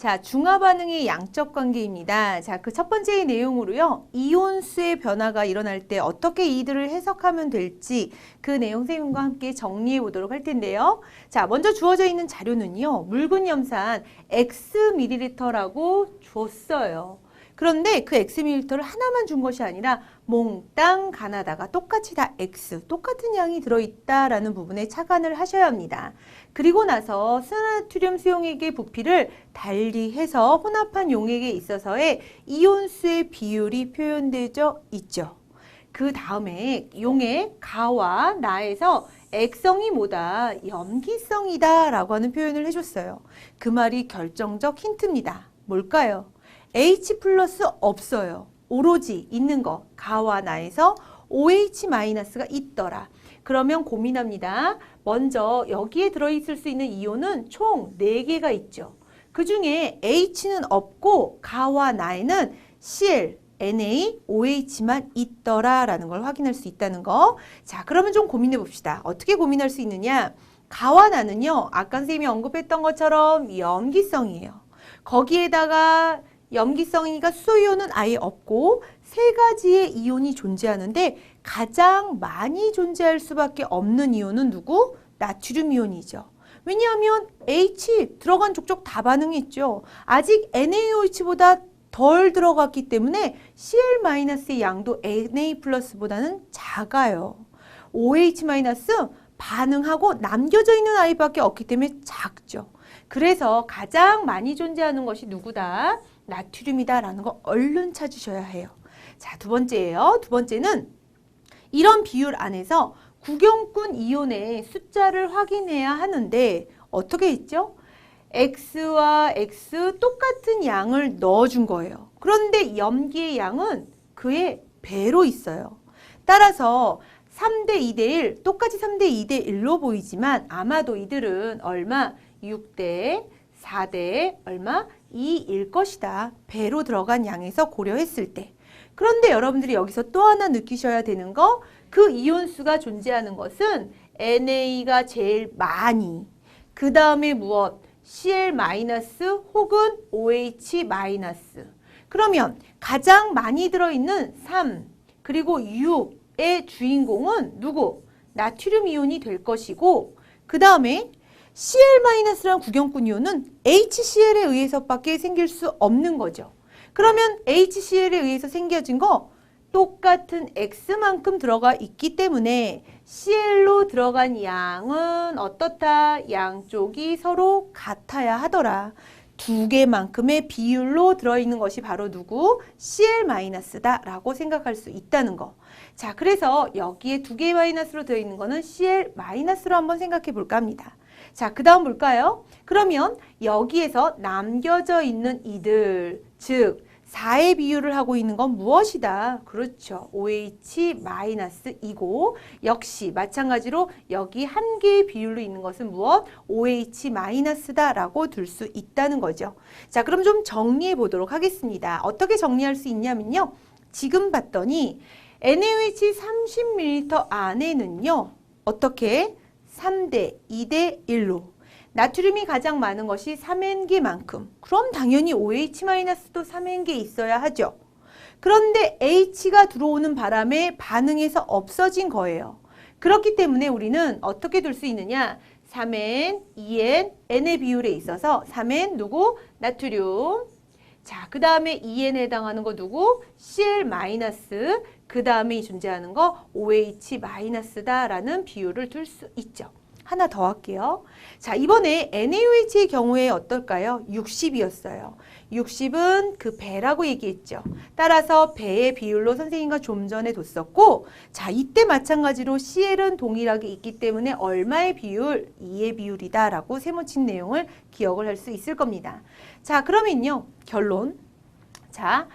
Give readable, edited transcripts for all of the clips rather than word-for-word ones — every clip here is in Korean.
자, 중화 반응의 양적 관계입니다. 자, 그 첫 번째 내용으로요. 이온수의 변화가 일어날 때 어떻게 이들을 해석하면 될지 그 내용 선생님과 함께 정리해 보도록 할 텐데요. 자, 먼저 주어져 있는 자료는요. 묽은 염산 Xml라고 줬어요. 그런데 그 Xml를 하나만 준 것이 아니라 몽땅 가나다가 똑같이 다 X, 똑같은 양이 들어있다라는 부분에 착안을 하셔야 합니다. 그리고 나서 스나트륨 수용액의 부피를 달리해서 혼합한 용액에 있어서의 이온수의 비율이 표현되어 있죠. 그 다음에 용액 가와 나에서 액성이 뭐다? 염기성이다 라고 하는 표현을 해줬어요. 그 말이 결정적 힌트입니다. 뭘까요? H 플러스 없어요. 오로지 있는 거 가와 나에서 OH-가 있더라. 그러면 고민합니다. 먼저 여기에 들어있을 수 있는 이온은 총 4개가 있죠. 그 중에 H는 없고 가와 나에는 Cl, Na, OH만 있더라라는 걸 확인할 수 있다는 거. 자, 그러면 좀 고민해 봅시다. 어떻게 고민할 수 있느냐? 가와 나는요. 아까 선생님이 언급했던 것처럼 염기성이에요. 거기에다가 염기성이니까 수소이온은 아예 없고 3가지의 이온이 존재하는데 가장 많이 존재할 수밖에 없는 이온은 누구? 나트륨 이온이죠. 왜냐하면 H 들어간 족족 다 반응했죠. 아직 NaOH보다 덜 들어갔기 때문에 Cl-의 양도 Na+보다는 작아요. OH- 반응하고 남겨져 있는 아이밖에 없기 때문에 작죠. 그래서 가장 많이 존재하는 것이 누구다? 나트륨이다라는 거 얼른 찾으셔야 해요. 자, 두 번째예요. 두 번째는 이런 비율 안에서 구경꾼 이온의 숫자를 확인해야 하는데 어떻게 했죠? X와 X 똑같은 양을 넣어준 거예요. 그런데 염기의 양은 그의 배로 있어요. 따라서 3대 2대 1, 똑같이 3대 2대 1로 보이지만 아마도 이들은 얼마? 6대 4대 얼마? 2일 것이다. 배로 들어간 양에서 고려했을 때. 그런데 여러분들이 여기서 또 하나 느끼셔야 되는 거, 그 이온수가 존재하는 것은 NA가 제일 많이, 그 다음에 무엇? Cl- 혹은 OH-. 그러면 가장 많이 들어있는 3, 그리고 6의 주인공은 누구? 나트륨 이온이 될 것이고, 그 다음에 Cl-란 구경꾼 이온은 HCl에 의해서밖에 생길 수 없는 거죠. 그러면 HCl에 의해서 생겨진 거 똑같은 X만큼 들어가 있기 때문에 Cl로 들어간 양은 어떻다? 양쪽이 서로 같아야 하더라. 2개만큼의 비율로 들어있는 것이 바로 누구? Cl-다라고 생각할 수 있다는 거. 자, 그래서 여기에 2개 마이너스로 들어있는 거는 Cl-로 한번 생각해 볼까 합니다. 자, 그 다음 볼까요? 그러면 여기에서 남겨져 있는 이들, 즉 4의 비율을 하고 있는 건 무엇이다? 그렇죠. OH-이고 역시 마찬가지로 여기 한 개의 비율로 있는 것은 무엇? OH-다라고 둘 수 있다는 거죠. 자, 그럼 좀 정리해 보도록 하겠습니다. 어떻게 정리할 수 있냐면요. 지금 봤더니 NaOH 30ml 안에는요. 어떻게? 3대 2대 1로 나트륨이 가장 많은 것이 3N개만큼. 그럼 당연히 OH-도 3N개 있어야 하죠. 그런데 H가 들어오는 바람에 반응해서 없어진 거예요. 그렇기 때문에 우리는 어떻게 둘 수 있느냐? 3N, 2N, N의 비율에 있어서 3N 누구? 나트륨. 자, 그 다음에 2N에 해당하는 거 누구? Cl-. 그 다음에 존재하는 거 OH-다라는 비율을 둘 수 있죠. 하나 더 할게요. 자, 이번에 NaOH의 경우에 어떨까요? 60이었어요. 60은 그 배라고 얘기했죠. 따라서 배의 비율로 선생님과 좀 전에 뒀었고, 자, 이때 마찬가지로 Cl은 동일하게 있기 때문에 얼마의 비율? 2의 비율이다라고 세모친 내용을 기억을 할 수 있을 겁니다. 자, 그러면요. 결론. 자,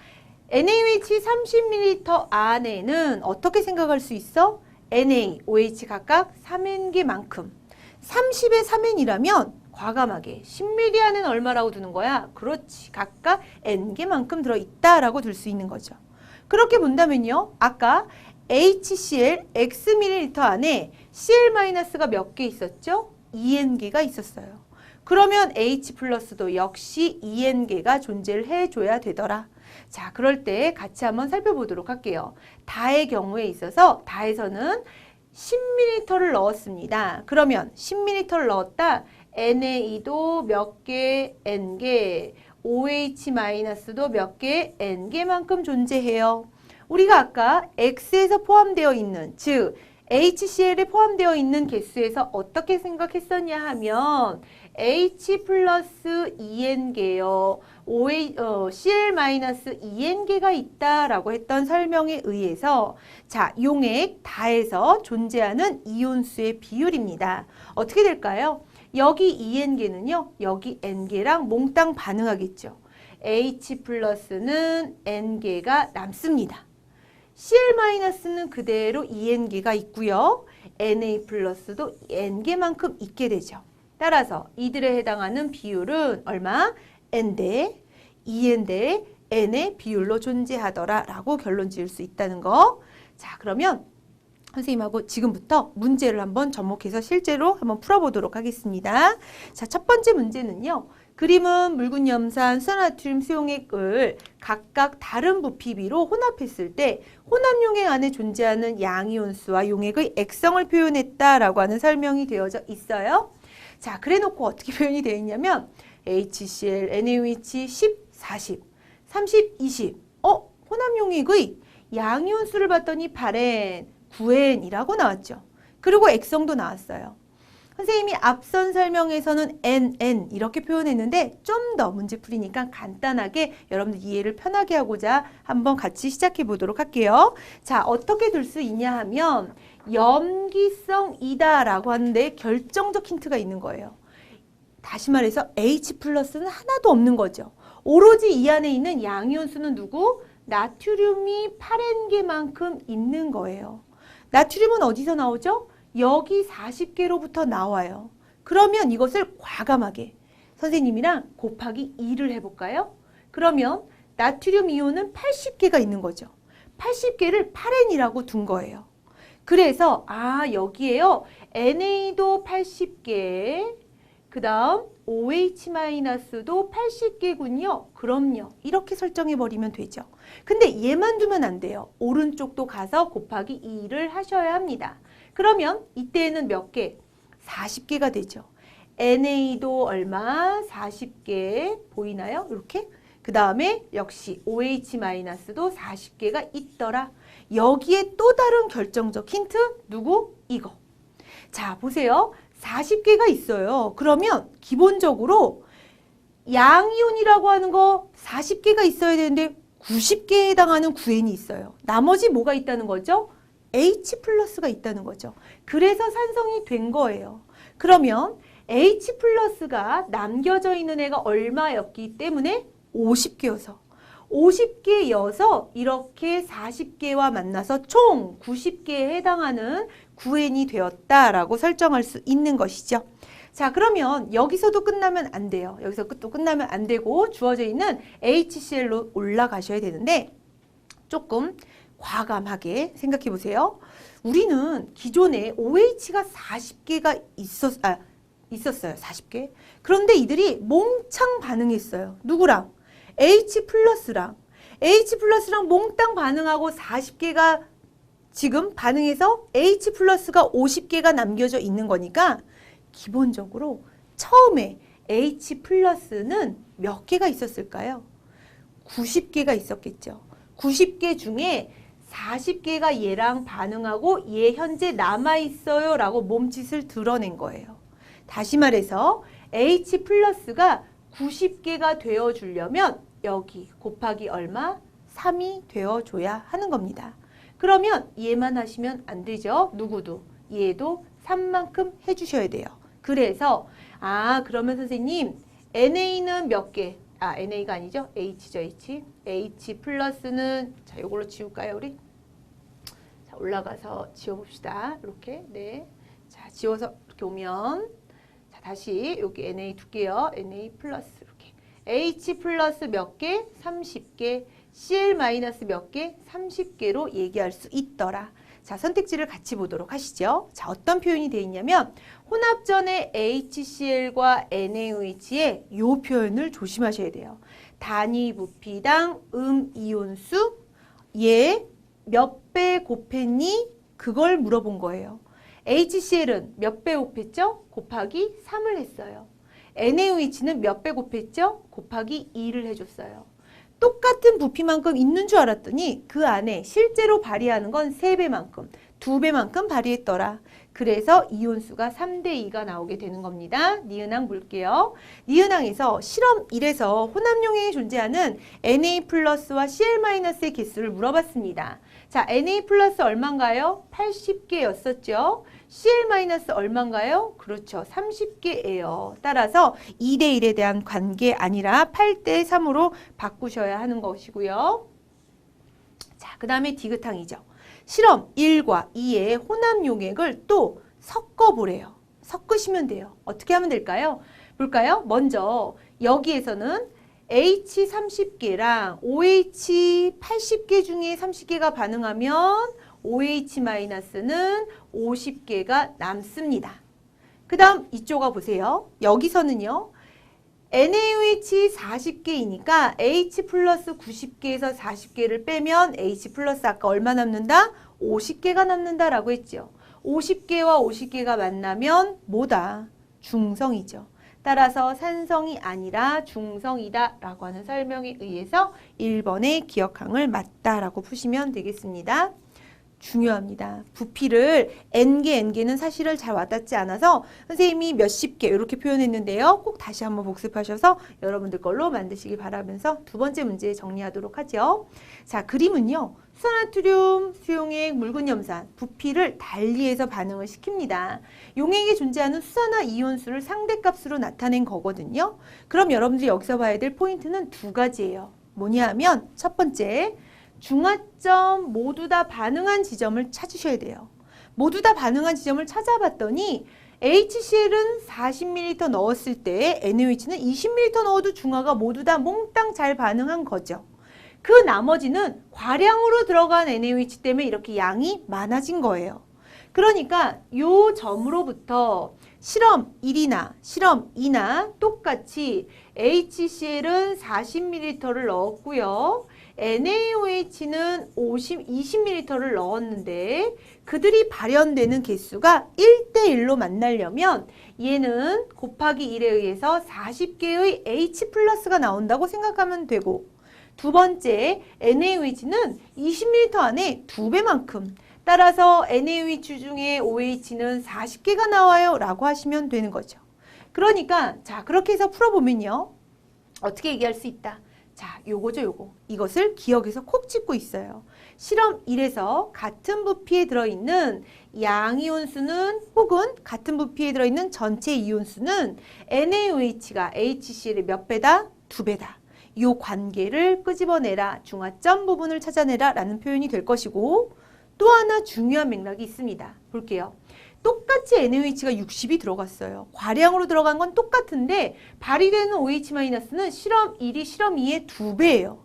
NaOH 30ml 안에는 어떻게 생각할 수 있어? Na, OH 각각 3N개만큼. 30의 3N이라면 과감하게 10ml 안에는 얼마라고 두는 거야? 그렇지. 각각 N개만큼 들어있다라고 둘 수 있는 거죠. 그렇게 본다면요. 아까 HCl Xml 안에 Cl-가 몇 개 있었죠? 2N개가 있었어요. 그러면 H 플러스도 역시 EN계가 존재를 해줘야 되더라. 자, 그럴 때 같이 한번 살펴보도록 할게요. 다의 경우에 있어서 다에서는 10ml를 넣었습니다. 그러면 10ml를 넣었다. NA도 몇 개, N개, OH-도 몇 개, N개만큼 존재해요. 우리가 아까 X에서 포함되어 있는, 즉 HCl에 포함되어 있는 개수에서 어떻게 생각했었냐 하면 H 플러스 EN개요. Cl-EN개가 있다라고 했던 설명에 의해서 자, 용액 다에서 존재하는 이온수의 비율입니다. 어떻게 될까요? 여기 EN개는요. 여기 N개랑 몽땅 반응하겠죠. H 플러스는 N개가 남습니다. Cl-는 그대로 EN개가 있고요. Na 플러스도 N개만큼 있게 되죠. 따라서 이들에 해당하는 비율은 얼마? N대, EN대, N의 비율로 존재하더라 라고 결론 지을 수 있다는 거. 자, 그러면 선생님하고 지금부터 문제를 한번 접목해서 실제로 한번 풀어보도록 하겠습니다. 자, 첫 번째 문제는요. 그림은 묽은 염산, 수산나트륨 수용액을 각각 다른 부피비로 혼합했을 때 혼합 용액 안에 존재하는 양이온수와 용액의 액성을 표현했다라고 하는 설명이 되어져 있어요. 자, 그래 놓고 어떻게 표현이 되어 있냐면 HCl, NaOH 10, 40, 30, 20 혼합 용액의 양이온수를 봤더니 8N, 9N이라고 나왔죠. 그리고 액성도 나왔어요. 선생님이 앞선 설명에서는 NN 이렇게 표현했는데 좀 더 문제 풀이니까 간단하게 여러분들 이해를 편하게 하고자 한번 같이 시작해 보도록 할게요. 자, 어떻게 들 수 있냐 하면 염기성이다 라고 하는데 결정적 힌트가 있는 거예요. 다시 말해서 H 플러스는 하나도 없는 거죠. 오로지 이 안에 있는 양이온수는 누구? 나트륨이 8N개만큼 있는 거예요. 나트륨은 어디서 나오죠? 여기 40개로부터 나와요. 그러면 이것을 과감하게 선생님이랑 곱하기 2를 해볼까요? 그러면 나트륨 이온은 80개가 있는 거죠. 80개를 8N이라고 둔 거예요. 그래서 여기에요. NA도 80개, 그 다음 OH-도 80개군요. 그럼요. 이렇게 설정해버리면 되죠. 근데 얘만 두면 안 돼요. 오른쪽도 가서 곱하기 2를 하셔야 합니다. 그러면 이때에는 몇 개? 40개가 되죠. NA도 얼마? 40개 보이나요? 이렇게. 그 다음에 역시 OH-도 40개가 있더라. 여기에 또 다른 결정적 힌트 누구? 이거. 자, 보세요. 40개가 있어요. 그러면 기본적으로 양이온이라고 하는 거 40개가 있어야 되는데 90개에 해당하는 9N이 있어요. 나머지 뭐가 있다는 거죠? H 플러스가 있다는 거죠. 그래서 산성이 된 거예요. 그러면 H 플러스가 남겨져 있는 애가 얼마였기 때문에 50개여서 50개여서 이렇게 40개와 만나서 총 90개에 해당하는 9N이 되었다라고 설정할 수 있는 것이죠. 자, 그러면 여기서도 끝나면 안 돼요. 여기서 또 끝나면 안 되고 주어져 있는 HCl로 올라가셔야 되는데 조금 과감하게 생각해 보세요. 우리는 기존에 OH가 40개가 있었어요. 40개. 그런데 이들이 몽창 반응했어요. 누구랑? H 플러스랑 몽땅 반응하고 40개가 지금 반응해서 H 플러스가 50개가 남겨져 있는 거니까 기본적으로 처음에 H 플러스는 몇 개가 있었을까요? 90개가 있었겠죠. 90개 중에 40개가 얘랑 반응하고 얘 현재 남아있어요 라고 몸짓을 드러낸 거예요. 다시 말해서 H 플러스가 90개가 되어주려면 여기 곱하기 얼마? 3이 되어줘야 하는 겁니다. 그러면 얘만 하시면 안 되죠. 누구도. 얘도 3만큼 해주셔야 돼요. 그래서 그러면 선생님 NA는 몇 개? NA가 아니죠. H죠. H 플러스는 자, 요걸로 지울까요, 우리? 자, 올라가서 지워봅시다. 이렇게. 네. 자, 지워서 이렇게 오면 자, 다시 여기 NA 둘게요. NA 플러스 이렇게. H 플러스 몇 개? 30개. Cl 마이너스 몇 개? 30개로 얘기할 수 있더라. 자, 선택지를 같이 보도록 하시죠. 자, 어떤 표현이 되어 있냐면 혼합전의 HCl과 NaOH의 이 표현을 조심하셔야 돼요. 단위 부피당 이온수 얘 몇 배 곱했니? 그걸 물어본 거예요. HCl은 몇 배 곱했죠? 곱하기 3을 했어요. NaOH는 몇 배 곱했죠? 곱하기 2를 해줬어요. 똑같은 부피만큼 있는 줄 알았더니 그 안에 실제로 발휘하는 건 3배만큼, 2배만큼 발휘했더라. 그래서 이온수가 3대2가 나오게 되는 겁니다. 니은항 볼게요. 니은항에서 실험 1에서 혼합용액에 존재하는 Na 플러스와 Cl-의 개수를 물어봤습니다. 자, Na 플러스 얼마인가요? 80개였었죠. Cl- 얼마인가요? 그렇죠. 30개예요. 따라서 2대1에 대한 관계 아니라 8대3으로 바꾸셔야 하는 것이고요. 자, 그 다음에 디귿항이죠. 실험 1과 2의 혼합용액을 또 섞어보래요. 섞으시면 돼요. 어떻게 하면 될까요? 볼까요? 먼저 여기에서는 H 30개랑 OH 80개 중에 30개가 반응하면 OH-는 50개가 남습니다. 그 다음 이쪽 와보세요. 여기서는요. NaOH 40개이니까 H 플러스 90개에서 40개를 빼면 H 플러스 아까 얼마 남는다? 50개가 남는다라고 했죠. 50개와 50개가 만나면 뭐다? 중성이죠. 따라서 산성이 아니라 중성이다라고 하는 설명에 의해서 1번의 기억항을 맞다라고 푸시면 되겠습니다. 중요합니다. 부피를 N개는 사실을 잘 와닿지 않아서 선생님이 몇십 개 이렇게 표현했는데요. 꼭 다시 한번 복습하셔서 여러분들 걸로 만드시기 바라면서 두 번째 문제 정리하도록 하죠. 자, 그림은요. 수산나트륨, 수용액, 묽은염산, 부피를 달리해서 반응을 시킵니다. 용액에 존재하는 수산화 이온수를 상대값으로 나타낸 거거든요. 그럼 여러분들이 여기서 봐야 될 포인트는 두 가지예요. 뭐냐 하면 첫 번째, 중화점 모두 다 반응한 지점을 찾으셔야 돼요. 모두 다 반응한 지점을 찾아봤더니 HCl은 40ml 넣었을 때 NaOH는 20ml 넣어도 중화가 모두 다 몽땅 잘 반응한 거죠. 그 나머지는 과량으로 들어간 NaOH 때문에 이렇게 양이 많아진 거예요. 그러니까 이 점으로부터 실험 1이나 실험 2나 똑같이 HCl은 40ml를 넣었고요. NaOH는 20ml를 넣었는데 그들이 발현되는 개수가 1대1로 만나려면 얘는 곱하기 1에 의해서 40개의 H 플러스가 나온다고 생각하면 되고 두 번째 NaOH는 20ml 안에 2배만큼 따라서 NaOH 중에 OH는 40개가 나와요 라고 하시면 되는 거죠. 그러니까 자 그렇게 해서 풀어보면요. 어떻게 얘기할 수 있다. 자, 요거죠, 요거. 이것을 기억에서 콕 짚고 있어요. 실험 1에서 같은 부피에 들어있는 양이온수는 혹은 같은 부피에 들어있는 전체 이온수는 NaOH가 HCl의 몇 배다? 2배다. 요 관계를 끄집어내라, 중화점 부분을 찾아내라 라는 표현이 될 것이고 또 하나 중요한 맥락이 있습니다. 볼게요. 똑같이 NaOH가 60이 들어갔어요. 과량으로 들어간 건 똑같은데 발휘되는 OH-는 실험 1이 실험 2의 2배예요.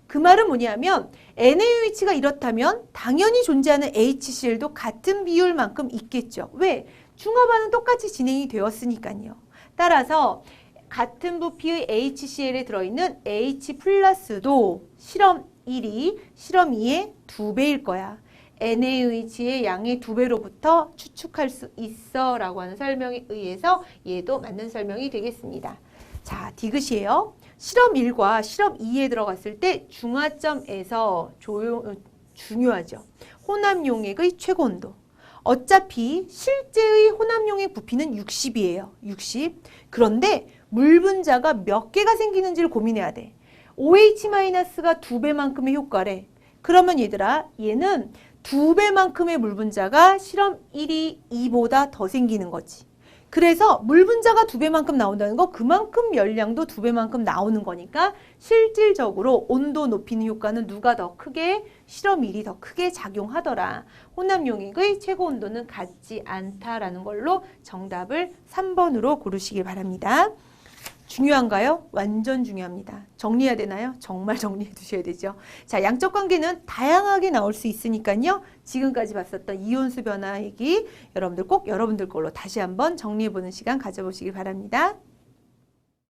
그 말은 뭐냐면 NaOH가 이렇다면 당연히 존재하는 HCl도 같은 비율만큼 있겠죠. 왜? 중화반은 똑같이 진행이 되었으니까요. 따라서 같은 부피의 HCl에 들어있는 H 플러스도 실험 1이 실험 2의 2배일 거야. NaOH의 양의 2배로부터 추측할 수 있어 라고 하는 설명에 의해서 얘도 맞는 설명이 되겠습니다. 자, 디귿이에요. 실험 1과 실험 2에 들어갔을 때 중화점에서 중요하죠. 혼합용액의 최고 온도. 어차피 실제의 혼합용액 부피는 60이에요. 60. 그런데 물 분자가 몇 개가 생기는지를 고민해야 돼. OH-가 2배만큼의 효과래. 그러면 얘들아, 얘는 2배만큼의 물 분자가 실험 1이 2보다 더 생기는 거지. 그래서 물 분자가 2배만큼 나온다는 거 그만큼 열량도 2배만큼 나오는 거니까 실질적으로 온도 높이는 효과는 누가 더 크게? 실험 1이 더 크게 작용하더라. 혼합용액의 최고 온도는 같지 않다라는 걸로 정답을 3번으로 고르시길 바랍니다. 중요한가요? 완전 중요합니다. 정리해야 되나요? 정말 정리해 두셔야 되죠. 자, 양적 관계는 다양하게 나올 수 있으니까요. 지금까지 봤었던 이온수 변화 얘기 여러분들 꼭 여러분들 걸로 다시 한번 정리해 보는 시간 가져보시길 바랍니다.